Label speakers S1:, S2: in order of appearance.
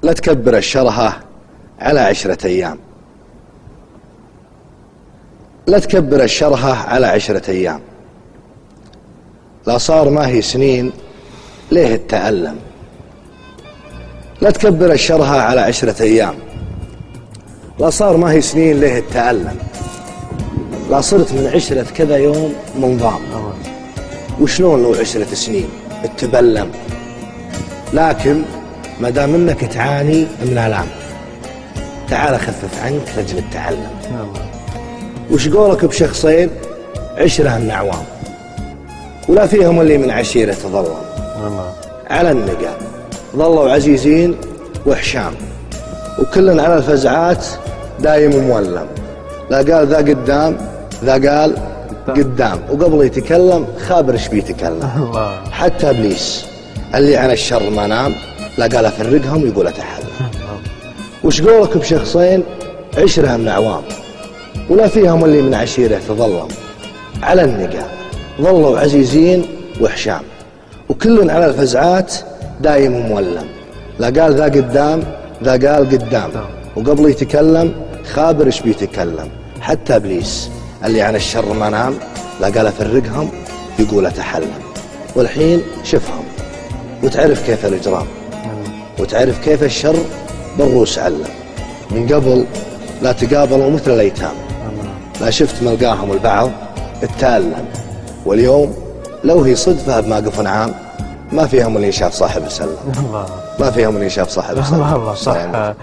S1: لا تكبر الشرهة على 10 أيام. لا تكبر الشرهة على 10 أيام. لا صار ما هي سنين ليه التألم. لا تكبر الشرهة على 10 أيام. لا صار ما هي سنين ليه التألم. لا صرت من 10 كذا يوم منظام. وشلون لو 10 سنين التبلم. لكن ما دام انك تعاني من آلام، تعال اخفف عنك رجل التعلم. وش قولك بشخصين 10 من أعوام، ولا فيهم اللي من عشيرة تظلم. على النقا ظلوا عزيزين وحشام، وكل على الفزعات دايم مولم. لا قال ذا قدام، ذا قال قدام، وقبل يتكلم خابر ايش بيتكلم. حتى ابليس اللي عن الشر ما نام، لا قال افرقهم يقول اتحلم. وش قولك بشخصين 10 من أعوام، ولا فيهم اللي من عشيرة تظلم. على النقا ظلوا عزيزين وحشام، وكل على الفزعات دايم مولم. لا قال ذا قدام، ذا قال قدام، وقبل يتكلم خابر ايش بيتكلم. حتى ابليس اللي عن الشر ما نام، لا قال افرقهم يقول اتحلم. والحين شفهم وتعرف كيف الاجرام، وتعرف كيف الشر بالروس علم. من قبل لا تقابلوا مثل الايتام، لا شفت ملقاهم البعض التألم. واليوم لو هي صدفة بموقف عام، ما فيهم اللي شاف صاحب السلم. ما فيهم اللي شاف صاحب السلم.
S2: الله صح.